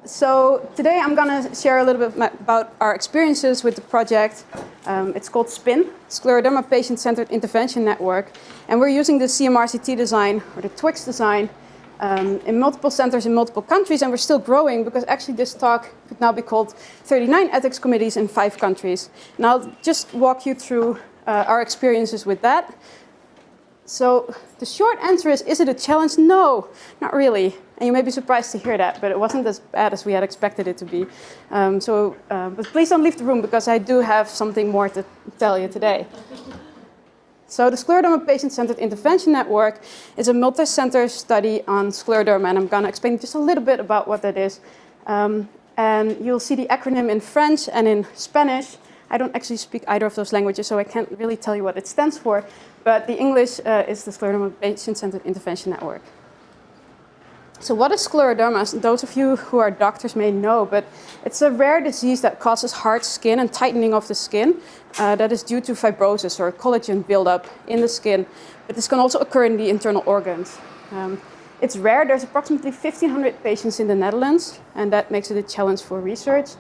So today I'm going to share a little bit about our experiences with the project. It's called SPIN, Scleroderma Patient-Centered Intervention Network. And we're using the CMRCT design, or the TWIX design, in multiple centers in multiple countries. And we're still growing because actually this talk could now be called 39 ethics committees in 5 countries. And I'll just walk you through our experiences with that. So the short answer is it a challenge? No, not really. And you may be surprised to hear that, but it wasn't as bad as we had expected it to be. But please don't leave the room because I do have something more to tell you today. So the Scleroderma Patient-Centered Intervention Network is a multi-center study on scleroderma, and I'm going to explain just a little bit about what that is. And you'll see the acronym in French and in Spanish. I don't actually speak either of those languages, so I can't really tell you what it stands for. But the English is the Scleroderma Patient-Centered Intervention Network. So what is scleroderma? Those of you who are doctors may know, but it's a rare disease that causes hard skin and tightening of the skin that is due to fibrosis or collagen buildup in the skin. But this can also occur in the internal organs. It's rare. There's approximately 1,500 patients in the Netherlands, and that makes it a challenge for research.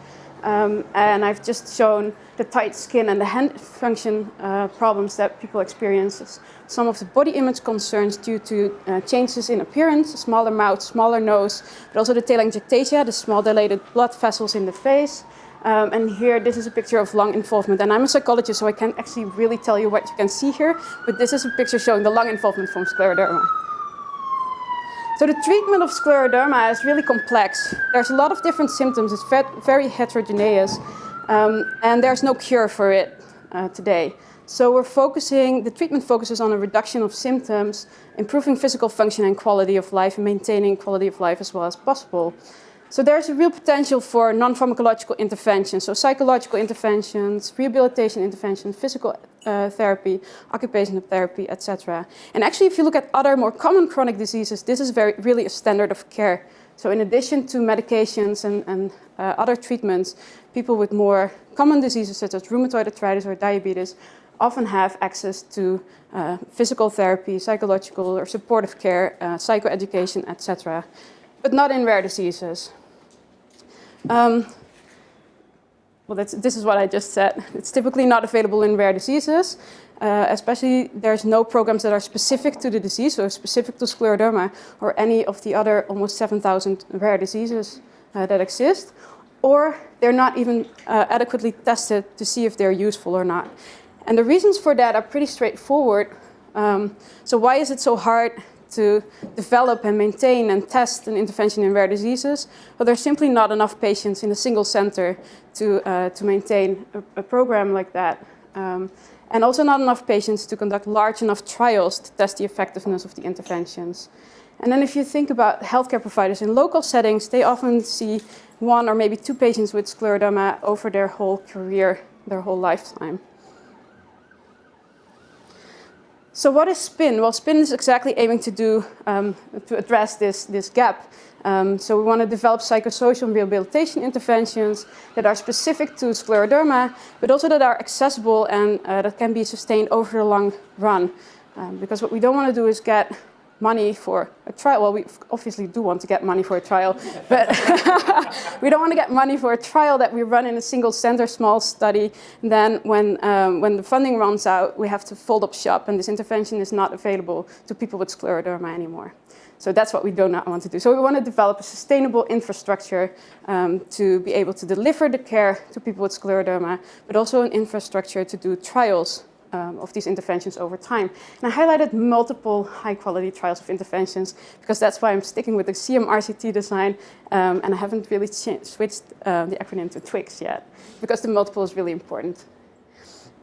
And I've just shown the tight skin and the hand function problems that people experience. Some of the body image concerns due to changes in appearance, smaller mouth, smaller nose, but also the telangiectasia, the small dilated blood vessels in the face. And here, this is a picture of lung involvement. And I'm a psychologist, so I can't actually really tell you what you can see here, but this is a picture showing the lung involvement from scleroderma. So the treatment of scleroderma is really complex. There's a lot of different symptoms. It's very heterogeneous, and there's no cure for it today. So the treatment focuses on a reduction of symptoms, improving physical function and quality of life, and maintaining quality of life as well as possible. So there's a real potential for non-pharmacological interventions, so psychological interventions, rehabilitation interventions, physical therapy, occupational therapy, etc. And actually, if you look at other more common chronic diseases, this is really a standard of care. So in addition to medications and other treatments, people with more common diseases such as rheumatoid arthritis or diabetes often have access to physical therapy, psychological or supportive care, psychoeducation, etc., but not in rare diseases. This is what I just said. It's typically not available in rare diseases, especially there's no programs that are specific to the disease, or specific to scleroderma, or any of the other almost 7,000 rare diseases that exist, or they're not even adequately tested to see if they're useful or not. And the reasons for that are pretty straightforward. So why is it so hard to develop and maintain and test an intervention in rare diseases? Well, there's simply not enough patients in a single center to maintain a program like that. And also not enough patients to conduct large enough trials to test the effectiveness of the interventions. And then if you think about healthcare providers in local settings, they often see 1 or maybe 2 patients with scleroderma over their whole career, their whole lifetime. So what is SPIN? Well, SPIN is exactly aiming to address this gap. So we want to develop psychosocial and rehabilitation interventions that are specific to scleroderma, but also that are accessible and that can be sustained over the long run. Because what we don't want to do is get money for a trial. Well, we obviously do want to get money for a trial, but we don't want to get money for a trial that we run in a single center, small study. And then when the funding runs out, we have to fold up shop, and this intervention is not available to people with scleroderma anymore. So that's what we do not want to do. So we want to develop a sustainable infrastructure to be able to deliver the care to people with scleroderma, but also an infrastructure to do trials of these interventions over time. And I highlighted multiple high-quality trials of interventions because that's why I'm sticking with the CMRCT design, and I haven't really switched the acronym to TWIX yet, because the multiple is really important.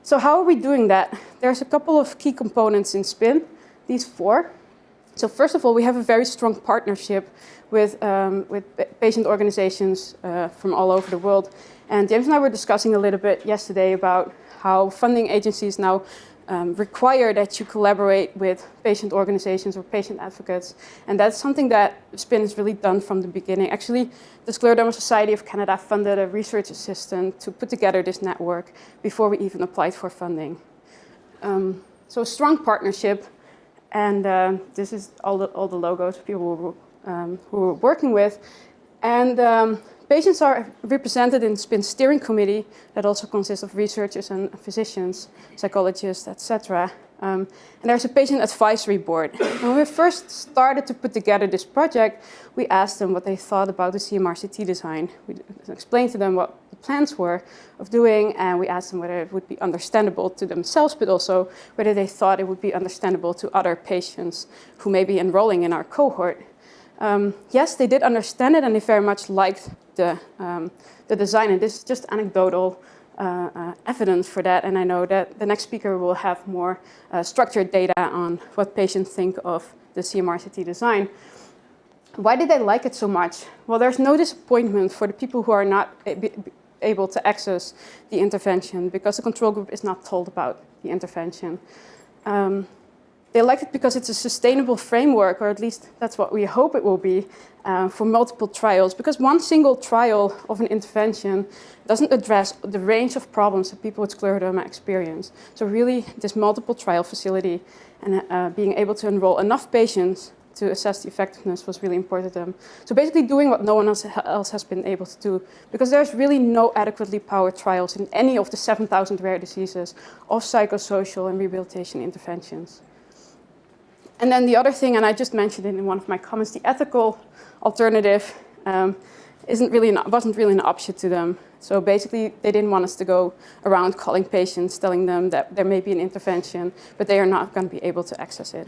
So how are we doing that? There's a couple of key components in SPIN, these 4. So first of all, we have a very strong partnership with patient organizations from all over the world. And James and I were discussing a little bit yesterday about how funding agencies now require that you collaborate with patient organizations or patient advocates. And that's something that SPIN has really done from the beginning. Actually, the Scleroderma Society of Canada funded a research assistant to put together this network before we even applied for funding. So a strong partnership. And this is all the logos of people who we're working with. And patients are represented in SPIN's steering committee that also consists of researchers and physicians, psychologists, etc. And there's a patient advisory board. And when we first started to put together this project, we asked them what they thought about the CMRCT design. We explained to them what the plans were of doing, and we asked them whether it would be understandable to themselves, but also whether they thought it would be understandable to other patients who may be enrolling in our cohort. Yes, they did understand it, and they very much liked the design. And this is just anecdotal evidence for that. And I know that the next speaker will have more structured data on what patients think of the CMRCT design. Why did they like it so much? Well, there's no disappointment for the people who are not able to access the intervention because the control group is not told about the intervention. They liked it because it's a sustainable framework, or at least that's what we hope it will be, for multiple trials. Because one single trial of an intervention doesn't address the range of problems that people with scleroderma experience. So really, this multiple trial facility and being able to enroll enough patients to assess the effectiveness was really important to them. So basically doing what no one else has been able to do, because there's really no adequately powered trials in any of the 7,000 rare diseases of psychosocial and rehabilitation interventions. And then the other thing, and I just mentioned it in one of my comments, the ethical alternative wasn't really an option to them. So basically, they didn't want us to go around calling patients, telling them that there may be an intervention, but they are not going to be able to access it.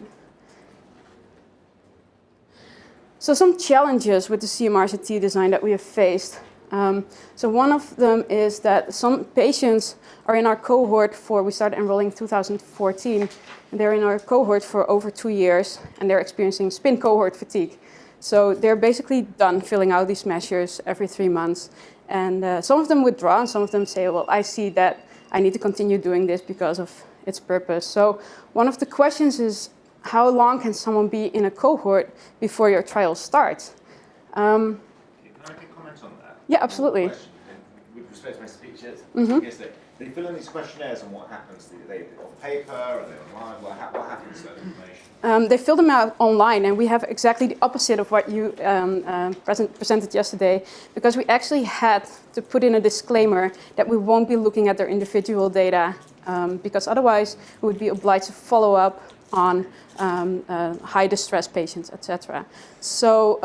So some challenges with the CMRCT design that we have faced. So one of them is that some patients are in our cohort we started enrolling in 2014, and they're in our cohort for over 2 years, and they're experiencing SPIN cohort fatigue. So they're basically done filling out these measures every 3 months. And some of them withdraw, and some of them say, well, I see that I need to continue doing this because of its purpose. So one of the questions is, how long can someone be in a cohort before your trial starts? Can I make a comment on that? Yeah, absolutely. With respect to my speeches, Mm-hmm. I guess they fill in these questionnaires, and what happens? Are they on paper? Are they online? What happens to that information? They fill them out online, and we have exactly the opposite of what you presented yesterday, because we actually had to put in a disclaimer that we won't be looking at their individual data, because otherwise we would be obliged to follow up on high distress patients, etc. So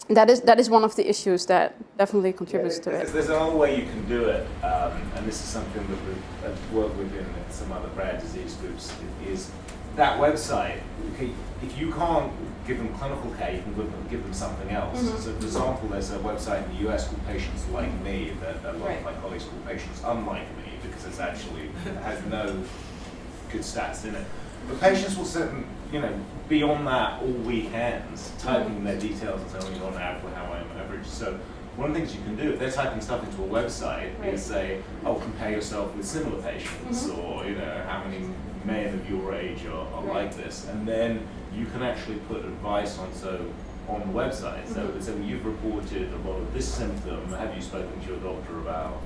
that is one of the issues that definitely contributes to it. There's another way you can do it, and this is something that we've worked with in some other rare disease groups, is that website. Okay, if you can't give them clinical care, you can give them something else. Mm-hmm. So for example, there's a website in the US called Patients Like Me that a lot of my colleagues call Patients Unlike Me, because it has no good stats in it. But patients will certainly, be on that all weekends, typing their details and telling you on average how I'm average. So one of the things you can do, if they're typing stuff into a website, is say, compare yourself with similar patients, or how many men of your age are like this, and then you can actually put advice on the website. So you've reported a lot of this symptom. Have you spoken to your doctor about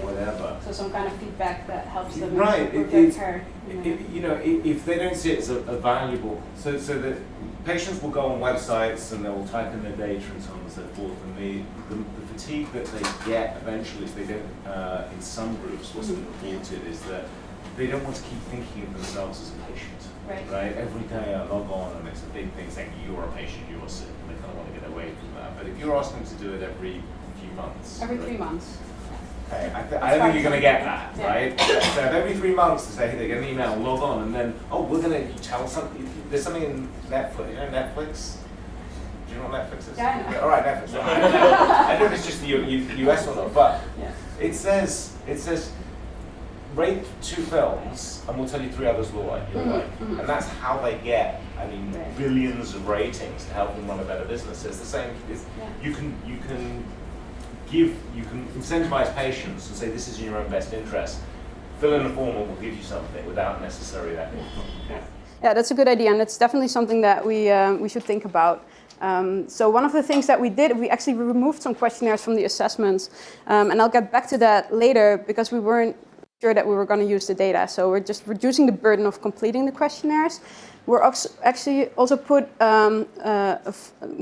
whatever? So some kind of feedback that helps them with their care. If they don't see it as a valuable, so that patients will go on websites and they will type in their data and so on and so forth, and the fatigue that they get eventually, if they don't, in some groups, what's been reported is that they don't want to keep thinking of themselves as a patient. Right? Every day I log on and it's a big thing saying you're a patient, you're sick, and they kind of want to get away from that. But if you're asking them to do it every few months. Every 3 months. Okay, I don't think you're going to get that, right? So if every 3 months they get an email, log on, and then, we're going to tell something. There's something in Netflix. Netflix? Do you know what Netflix is? Yeah, I know. All right, Netflix. I don't know if it's just the US or not, but it says, rate 2 films, and we'll tell you 3 others you'll like. And that's how they get, billions of ratings to help them run a better business. It's the same. You can incentivize patients and say this is in your own best interest. Fill in a form and we'll give you something without necessarily that. Yeah, that's a good idea, and it's definitely something that we should think about. So one of the things that we did, we actually removed some questionnaires from the assessments, and I'll get back to that later because we weren't sure that we were going to use the data. So we're just reducing the burden of completing the questionnaires. We're actually also put,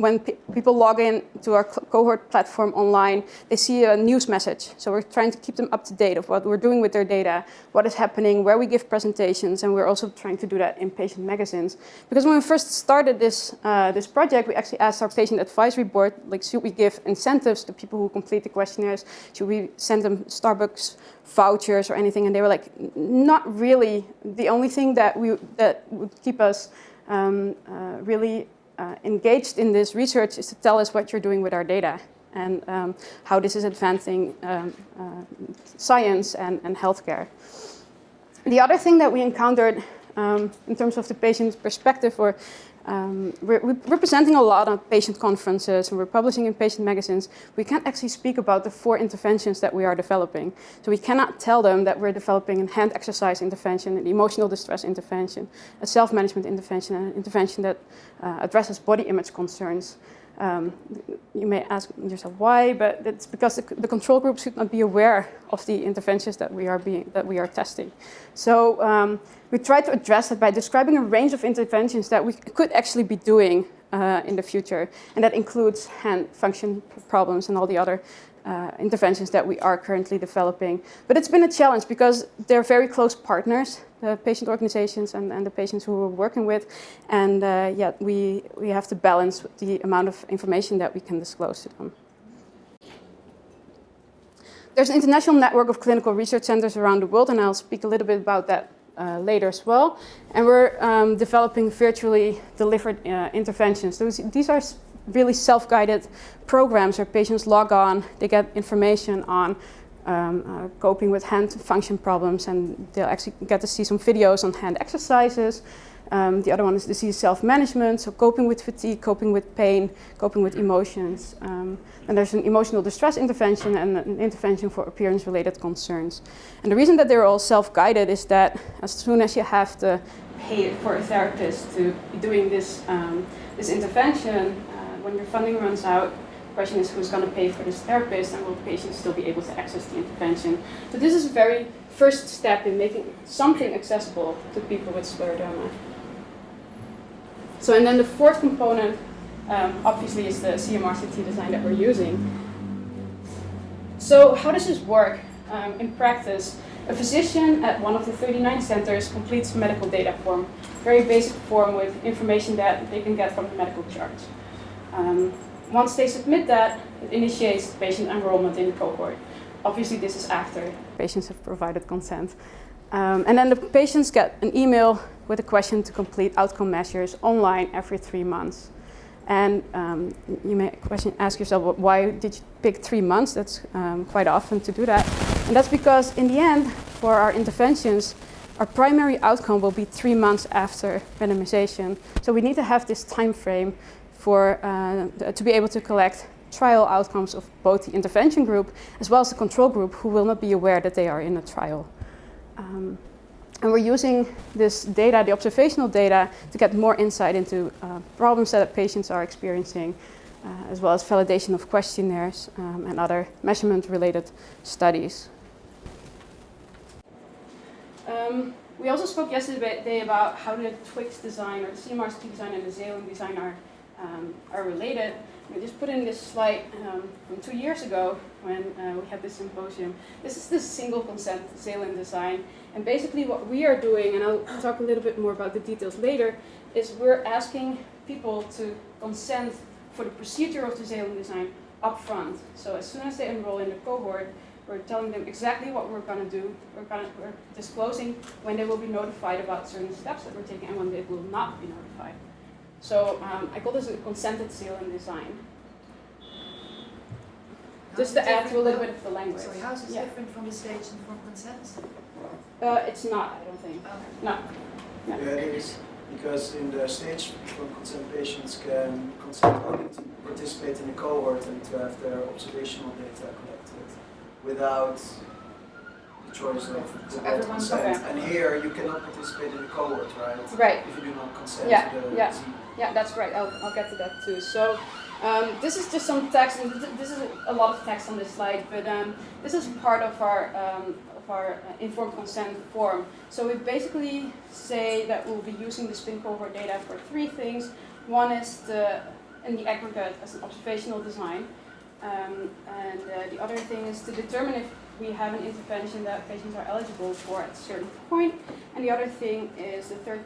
when people log in to our cohort platform online, they see a news message. So we're trying to keep them up to date of what we're doing with their data, what is happening, where we give presentations, and we're also trying to do that in patient magazines. Because when we first started this project, we actually asked our patient advisory board, like, should we give incentives to people who complete the questionnaires? Should we send them Starbucks vouchers or anything? And they were like, not really. The only thing that would keep us really engaged in this research is to tell us what you're doing with our data and how this is advancing science and healthcare. The other thing that we encountered in terms of the patient's perspective, or we're presenting a lot at patient conferences and we're publishing in patient magazines. We can't actually speak about the 4 interventions that we are developing. So we cannot tell them that we're developing a hand exercise intervention, an emotional distress intervention, a self-management intervention, and an intervention that addresses body image concerns. You may ask yourself why, but it's because the control group should not be aware of the interventions that we are testing. So we try to address it by describing a range of interventions that we could actually be doing in the future, and that includes hand function problems and all the other interventions that we are currently developing. But it's been a challenge because they're very close partners, the patient organizations and the patients who we're working with, and yet we have to balance the amount of information that we can disclose to them. There's an international network of clinical research centers around the world, and I'll speak a little bit about that later as well. And we're developing virtually delivered interventions. These are really self-guided programs where patients log on, they get information on coping with hand function problems, and they'll actually get to see some videos on hand exercises. The other one is disease self-management, so coping with fatigue, coping with pain, coping with emotions. And there's an emotional distress intervention and an intervention for appearance-related concerns. And the reason that they're all self-guided is that as soon as you have to pay for a therapist to be doing this intervention, when your funding runs out, the question is who's going to pay for this therapist, and will patients still be able to access the intervention? So this is a very first step in making something accessible to people with scleroderma. So, and then the fourth component, obviously, is the CMRCT design that we're using. So how does this work in practice? A physician at one of the 39 centers completes a medical data form, very basic form with information that they can get from the medical chart. Once they submit that, it initiates patient enrollment in the cohort. Obviously, this is after patients have provided consent. And then the patients get an email with a question to complete outcome measures online every 3 months. And you may ask yourself, well, why did you pick 3 months? That's quite often to do that. And that's because in the end, for our interventions, our primary outcome will be 3 months after randomization. So we need to have this time frame to be able to collect trial outcomes of both the intervention group as well as the control group, who will not be aware that they are in a trial. And we're using this data, the observational data, to get more insight into problems that patients are experiencing, as well as validation of questionnaires and other measurement-related studies. We also spoke yesterday about how the TWIX design, or the CMRCT design, and the Zealand design are related. I just put in this slide from 2 years ago when we had this symposium. This is the single consent Zealand design. And basically what we are doing, and I'll talk a little bit more about the details later, is we're asking people to consent for the procedure of the Zealand design up front. So as soon as they enroll in the cohort, we're telling them exactly what we're going to do. We're disclosing when they will be notified about certain steps that we're taking and when they will not be notified. So I call this a consented Zealand design. Just to add to a little bit of the language. Sorry, how is it different from the stage and from consent? It's not, I don't think. Okay. No. Yeah, it is, because in the stage from consent, patients can consent only to participate in a cohort and to have their observational data collected without the choice of consent. Okay. And here you cannot participate in a cohort, right? Right. If you do not consent to the Yeah, that's right. I'll get to that too. So this is just some text, and this is a lot of text on this slide, but this is part of our informed consent form. So we basically say that we'll be using the spin cohort data for three things. One is in the aggregate as an observational design. The other thing is to determine if we have an intervention that patients are eligible for at a certain point. And the other thing is the third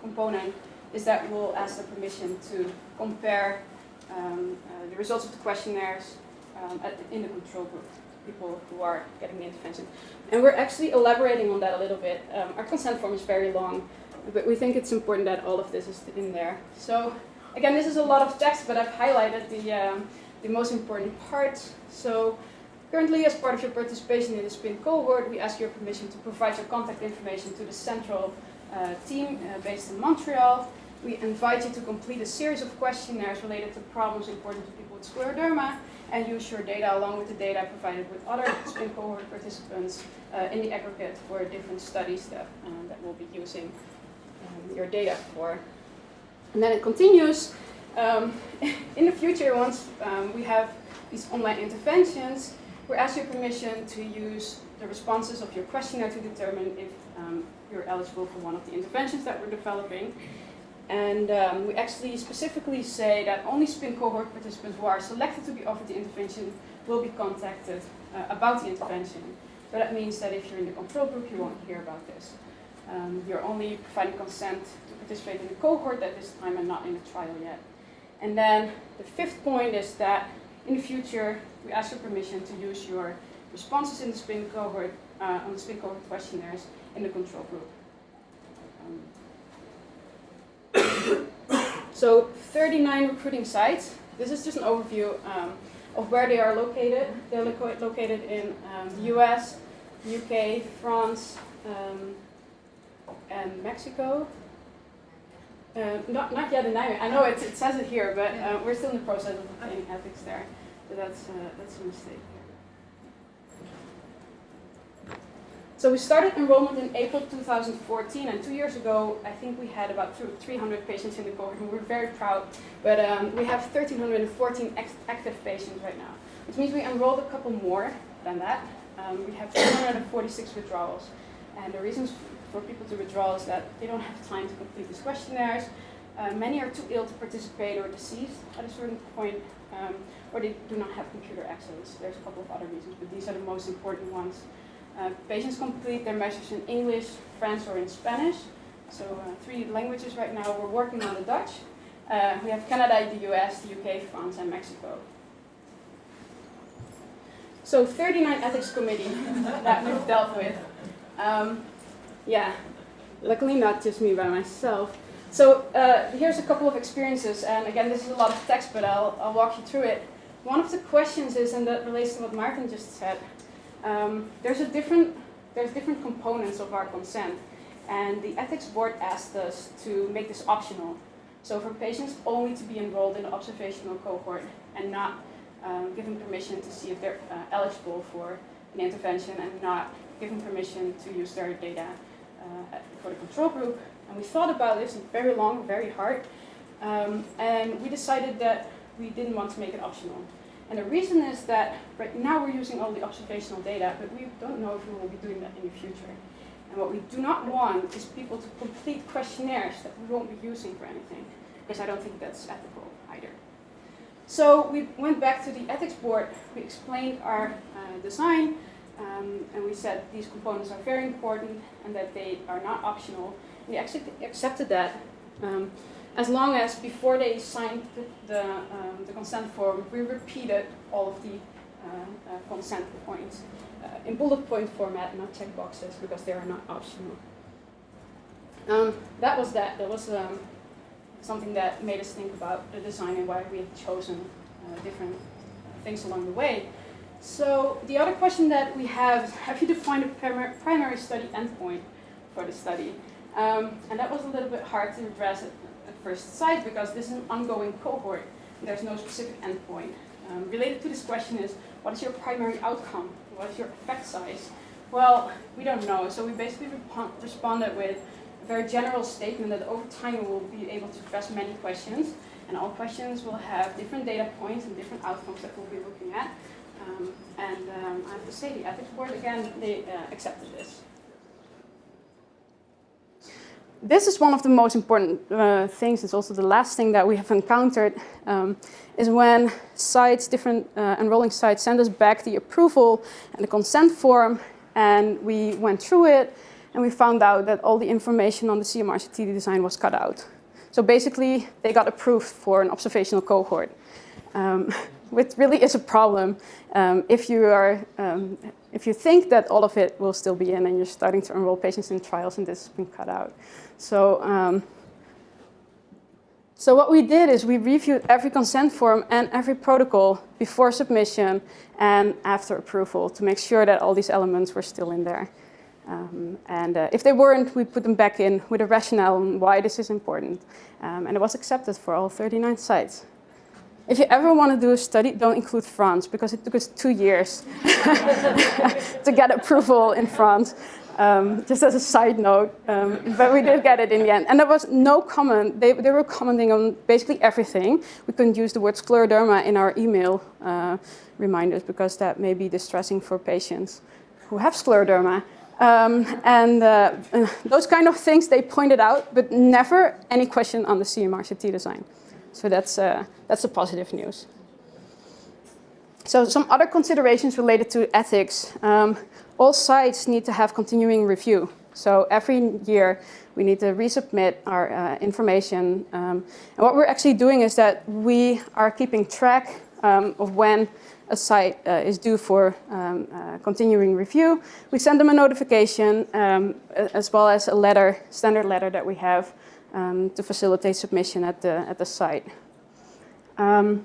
component is that we'll ask the permission to compare the results of the questionnaires in the control group, people who are getting the intervention. And we're actually elaborating on that a little bit. Our consent form is very long, but we think it's important that all of this is in there. So again, this is a lot of text, but I've highlighted the most important parts. So currently, as part of your participation in the SPIN cohort, we ask your permission to provide your contact information to the central team based in Montreal. We invite you to complete a series of questionnaires related to problems important to people with scleroderma and use your data along with the data provided with other SPIN cohort participants in the aggregate for different studies that we'll be using your data for. And then it continues. In the future, once we have these online interventions, we ask your permission to use the responses of your questionnaire to determine if you're eligible for one of the interventions that we're developing. And we actually specifically say that only SPIN cohort participants who are selected to be offered the intervention will be contacted about the intervention. So that means that if you're in the control group, you won't hear about this. You're only providing consent to participate in the cohort at this time and not in the trial yet. And then the fifth point is that in the future, we ask your permission to use your responses in the SPIN cohort, on the SPIN cohort questionnaires in the control group. So 39 recruiting sites. This is just an overview of where they are located. They're located in the US, UK, France, and Mexico. Not yet in Nijmegen. I know it says it here, but we're still in the process of obtaining ethics there. So that's a mistake. So we started enrollment in April 2014, and 2 years ago, I think we had about 300 patients in the cohort, and we're very proud. But we have 1,314 active patients right now, which means we enrolled a couple more than that. We have 246 withdrawals, and the reasons for people to withdraw is that they don't have time to complete these questionnaires. Many are too ill to participate or deceased at a certain point, or they do not have computer access. There's a couple of other reasons, but these are the most important ones. Patients complete their measures in English, French, or in Spanish. So 3 languages right now. We're working on the Dutch. We have Canada, the US, the UK, France, and Mexico. So 39 ethics committee that we've dealt with. Yeah, luckily not just me by myself. So here's a couple of experiences, and again, this is a lot of text, but I'll walk you through it. One of the questions is, and that relates to what Martin just said, there's different components of our consent, and the ethics board asked us to make this optional. So for patients only to be enrolled in the observational cohort and not given permission to see if they're eligible for an intervention and not given permission to use their data for the control group. And we thought about this very long, very hard, and we decided that we didn't want to make it optional. And the reason is that right now we're using all the observational data, but we don't know if we will be doing that in the future. And what we do not want is people to complete questionnaires that we won't be using for anything, because I don't think that's ethical either. So we went back to the ethics board, we explained our design, and we said these components are very important and that they are not optional. And they actually accepted that. As long as before they signed the consent form, we repeated all of the consent points in bullet point format, not check boxes, because they are not optional. That was that. That was something that made us think about the design and why we had chosen different things along the way. So the other question that we have you defined a primary study endpoint for the study? And that was a little bit hard to address at first sight because this is an ongoing cohort. There's no specific endpoint. Related to this question is, what is your primary outcome? What is your effect size? Well, we don't know. So we basically responded with a very general statement that over time we will be able to address many questions. And all questions will have different data points and different outcomes that we'll be looking at. I have to say, the ethics board, again, they accepted this. This is one of the most important things. It's also the last thing that we have encountered, is when sites, different enrolling sites, send us back the approval and the consent form, and we went through it, and we found out that all the information on the CMRCT design was cut out. So basically, they got approved for an observational cohort, which really is a problem if you think that all of it will still be in and you're starting to enroll patients in trials and this has been cut out. So what we did is we reviewed every consent form and every protocol before submission and after approval to make sure that all these elements were still in there. If they weren't, we put them back in with a rationale on why this is important. And it was accepted for all 39 sites. If you ever want to do a study, don't include France, because it took us 2 years to get approval in France, just as a side note. But we did get it in the end. And there was no comment. They were commenting on basically everything. We couldn't use the word scleroderma in our email reminders, because that may be distressing for patients who have scleroderma. Those kind of things they pointed out, but never any question on the CMRCT design. So that's the positive news. So some other considerations related to ethics. All sites need to have continuing review. So every year we need to resubmit our information. And what we're actually doing is that we are keeping track of when a site is due for continuing review. We send them a notification as well as a letter, standard letter that we have to facilitate submission at the site.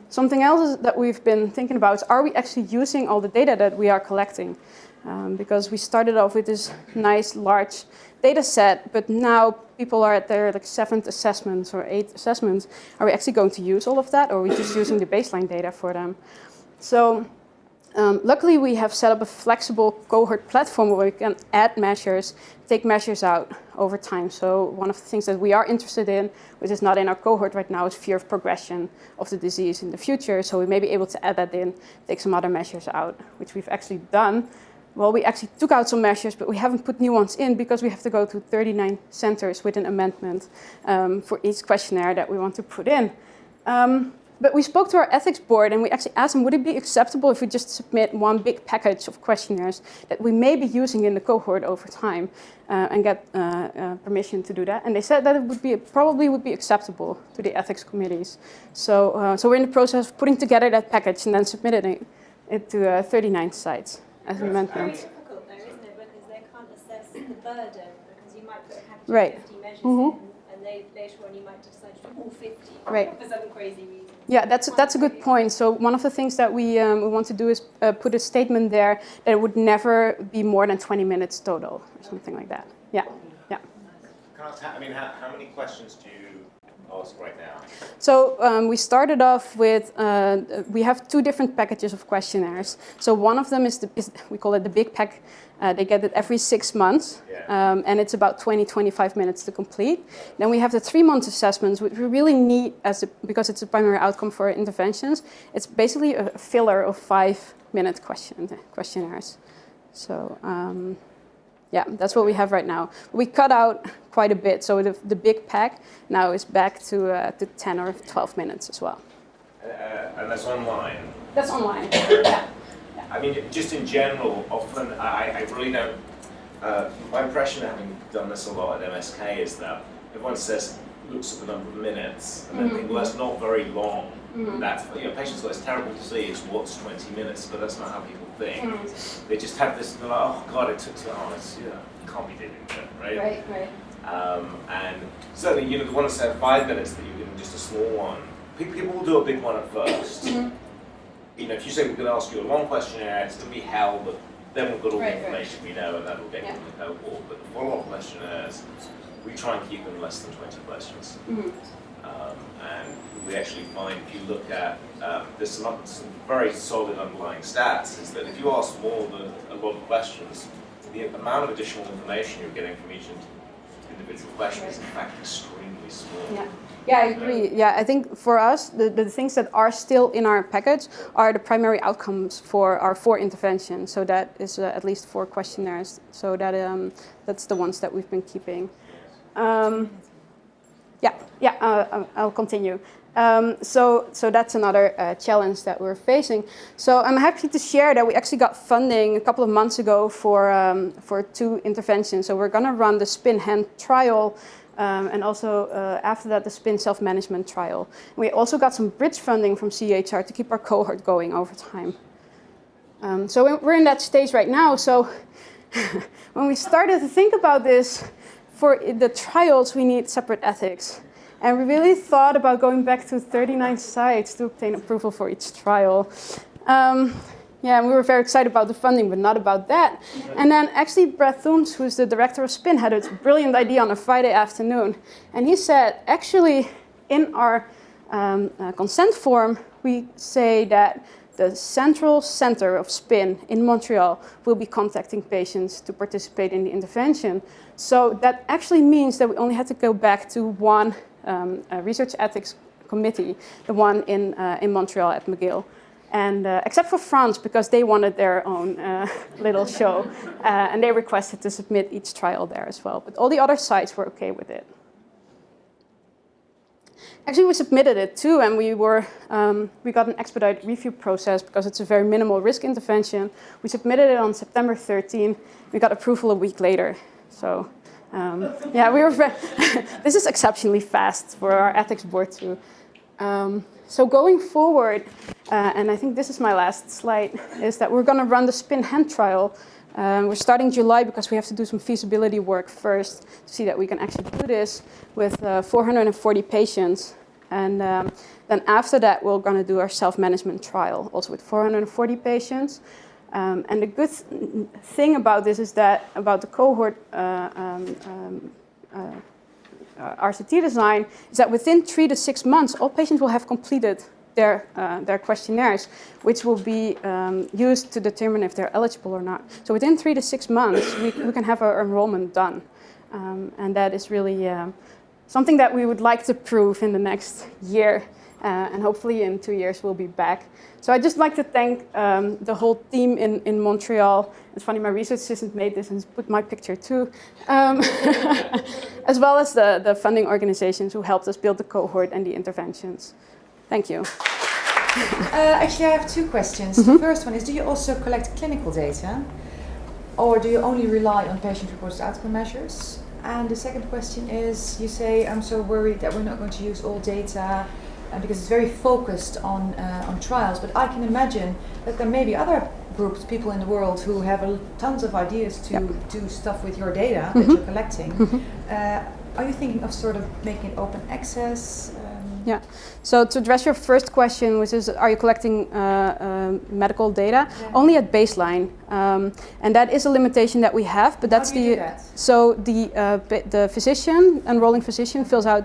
Something else that we've been thinking about is, are we actually using all the data that we are collecting? Because we started off with this nice large data set, but now people are at their 7th assessments or 8th assessments. Are we actually going to use all of that, or are we just using the baseline data for them? So luckily we have set up a flexible cohort platform where we can add measures, take measures out over time. So one of the things that we are interested in, which is not in our cohort right now, is fear of progression of the disease in the future. So we may be able to add that in, take some other measures out, which we've actually done. Well, we actually took out some measures, but we haven't put new ones in because we have to go to 39 centers with an amendment for each questionnaire that we want to put in. But we spoke to our ethics board and we actually asked them, would it be acceptable if we just submit one big package of questionnaires that we may be using in the cohort over time and get permission to do that? And they said that it would be probably would be acceptable to the ethics committees. So we're in the process of putting together that package and then submitting it to 39 sites as an amendment. It's very difficult though, isn't it? Because they can't assess the burden, because you might put a package Right. of 50 measures Mm-hmm. in, and they later on you might decide to do all 50 Right. for some crazy reason. Yeah, that's a good point. So one of the things that we want to do is put a statement there that it would never be more than 20 minutes total or something like that. Yeah, yeah. How many questions do you ask right now? So we started off with, we have 2 different packages of questionnaires. So one of them is we call it the big pack. They get it every 6 months, and it's about 20-25 minutes to complete. Then we have the 3-month assessments, which we really need because it's a primary outcome for interventions. It's basically a filler of 5-minute questionnaires. So yeah, that's what we have right now. We cut out quite a bit, so the big pack now is back to 10 or 12 minutes as well. And that's online? That's online, yeah. I mean, just in general, often I really don't. My impression, having done this a lot at MSK, is that everyone looks at the number of minutes and then think, well, that's not very long. That's, patients got this terrible disease. What's 20 minutes? But that's not how people think. They just have this. They're like, oh God, it took 2 hours. Can't be doing that, right? Right. And certainly, the one that said 5 minutes that you're giving just a small one. People will do a big one at first. If you say we're going to ask you a long questionnaire, it's going to be hell, but then we've got all the information we know, and that will get you in the cohort. But the follow-up questionnaires, we try and keep them less than 20 questions. And we actually find, if you look at, there's some very solid underlying stats, is that if you ask more than a lot of questions, the amount of additional information you're getting from each individual question is in fact extremely small. Yeah. Yeah, I agree. Yeah, I think for us, the things that are still in our package are the primary outcomes for our 4 interventions. So that is at least 4 questionnaires. So that that's the ones that we've been keeping. I'll continue. So that's another challenge that we're facing. So I'm happy to share that we actually got funding a couple of months ago for 2 interventions. So we're going to run the SPIN hand trial. And also after that, the SPIN self-management trial. We also got some bridge funding from CHR to keep our cohort going over time. So we're in that stage right now. So when we started to think about this, for the trials, we need separate ethics. And we really thought about going back to 39 sites to obtain approval for each trial. And we were very excited about the funding, but not about that. And then actually Brad Thooms, who's the director of SPIN, had a brilliant idea on a Friday afternoon. And he said, actually, in our consent form, we say that the central center of SPIN in Montreal will be contacting patients to participate in the intervention. So that actually means that we only had to go back to one research ethics committee, the one in Montreal at McGill. And except for France, because they wanted their own little show, and they requested to submit each trial there as well. But all the other sites were okay with it. Actually, we submitted it too, and we got an expedited review process because it's a very minimal risk intervention. We submitted it on September 13. We got approval a week later. So we were this is exceptionally fast for our ethics board too. So going forward, and I think this is my last slide, is that we're going to run the SPIN hand trial. We're starting July because we have to do some feasibility work first to see that we can actually do this with 440 patients. And then after that, we're going to do our self-management trial, also with 440 patients. And the good thing about this is that, about the cohort RCT design, is that within 3 to 6 months, all patients will have completed their questionnaires, which will be used to determine if they're eligible or not. So within 3 to 6 months, we can have our enrollment done. And that is really something that we would like to prove in the next year. And hopefully in 2 years, we'll be back. So I'd just like to thank the whole team in Montreal. It's funny, my research assistant made this and put my picture too. As well as the funding organizations who helped us build the cohort and the interventions. Thank you. Actually, I have 2 questions. The first one is, do you also collect clinical data? Or do you only rely on patient-reported outcome measures? And the second question is, you say, I'm so worried that we're not going to use all data because it's very focused on trials. But I can imagine that there may be other groups, people in the world, who have tons of ideas to do stuff with your data that you're collecting. Are you thinking of sort of making it open access? Yeah. So to address your first question, which is, are you collecting medical data? Yeah. Only at baseline, and that is a limitation that we have. But that's so the physician, enrolling physician, fills out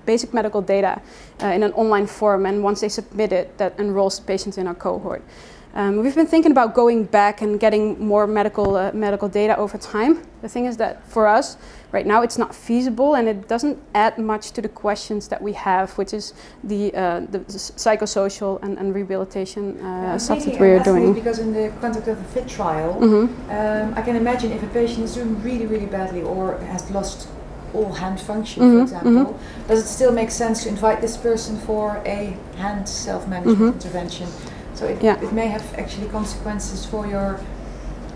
basic medical data in an online form, and once they submit it, that enrolls the patients in our cohort. We've been thinking about going back and getting more medical data over time. The thing is that for us, right now, it's not feasible, and it doesn't add much to the questions that we have, which is the psychosocial and rehabilitation stuff that we're doing. Because in the context of the FIT trial, I can imagine if a patient is doing really, really badly or has lost all hand function, for example, does it still make sense to invite this person for a hand self-management intervention? So it may have actually consequences for your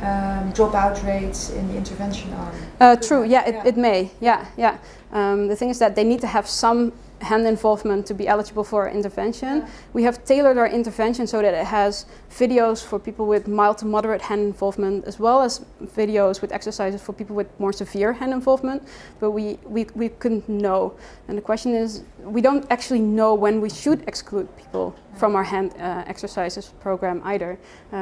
dropout rates in the intervention arm. True, it may, the thing is that they need to have some hand involvement to be eligible for our intervention. Yeah. We have tailored our intervention so that it has videos for people with mild to moderate hand involvement, as well as videos with exercises for people with more severe hand involvement, but we couldn't know. And the question is, we don't actually know when we should exclude people from our hand exercises program either,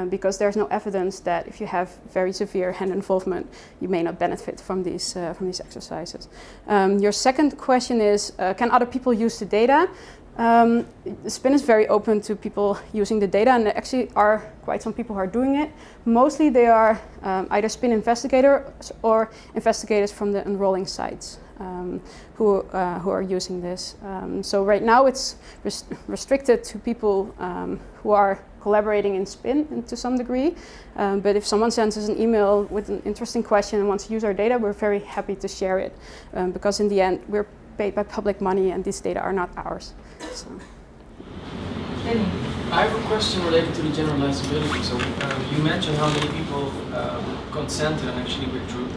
because there's no evidence that if you have very severe hand involvement, you may not benefit from these exercises. Your second question is, can other people use the data? Spin is very open to people using the data, and there actually are quite some people who are doing it. Mostly they are either Spin investigators or investigators from the enrolling sites who are using this. So right now it's restricted to people who are collaborating in Spin to some degree. But if someone sends us an email with an interesting question and wants to use our data, we're very happy to share it because in the end we're paid by public money and these data are not ours. So. I have a question related to the generalizability. So you mentioned how many people consented and actually withdrew,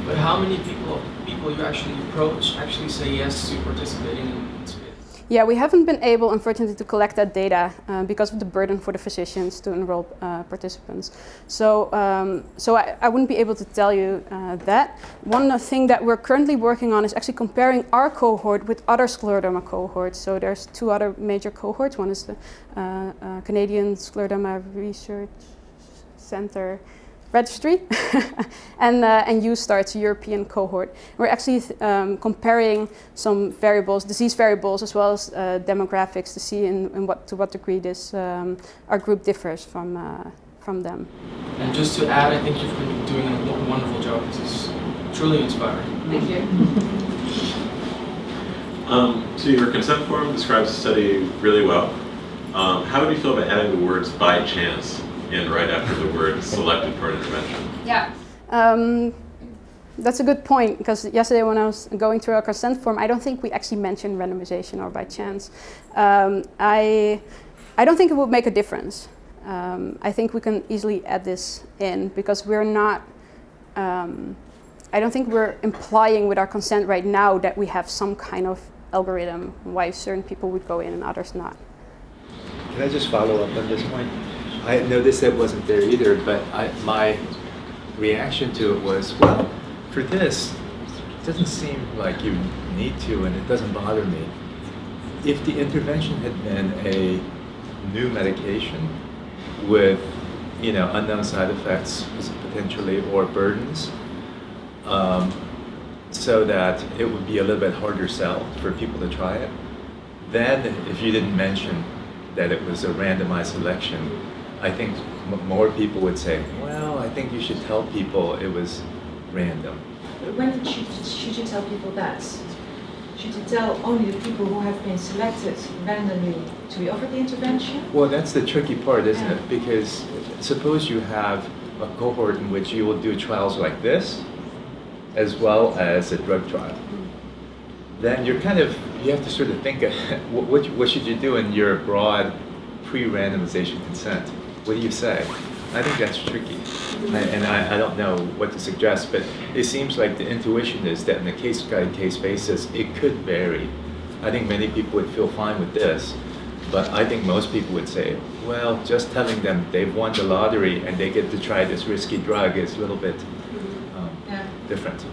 but how many people you actually approach actually say yes to participating in Spin? Yeah, we haven't been able, unfortunately, to collect that data because of the burden for the physicians to enroll participants. So, I wouldn't be able to tell you that. One thing that we're currently working on is actually comparing our cohort with other scleroderma cohorts. So there's 2 other major cohorts. One is the Canadian Scleroderma Research Center Registry, and USTART's European cohort. We're actually comparing some variables, disease variables, as well as demographics to see to what degree this our group differs from them. And just to add, I think you've been doing a wonderful job. This is truly inspiring. Thank you. So your consent form describes the study really well. How would you feel about adding the words "by chance" in right after the word "selected for an intervention"? Yeah. That's a good point, because yesterday when I was going through our consent form, I don't think we actually mentioned randomization or by chance. I don't think it would make a difference. I think we can easily add this in because we're not, I don't think we're implying with our consent right now that we have some kind of algorithm why certain people would go in and others not. Can I just follow up on this point? I noticed that wasn't there either, but my reaction to it was, well, for this, it doesn't seem like you need to, and it doesn't bother me. If the intervention had been a new medication with, unknown side effects potentially or burdens, so that it would be a little bit harder sell for people to try it, then if you didn't mention that it was a randomized selection, I think more people would say, well, I think you should tell people it was random. When should you tell people that? Should you tell only the people who have been selected randomly to be offered the intervention? Well, that's the tricky part, isn't it? Because suppose you have a cohort in which you will do trials like this, as well as a drug trial. Then you have to sort of think, what should you do in your broad pre-randomization consent? What do you say? I think that's tricky. And I don't know what to suggest, but it seems like the intuition is that on a case-by-case basis, it could vary. I think many people would feel fine with this, but I think most people would say, well, just telling them they've won the lottery and they get to try this risky drug is a little bit different.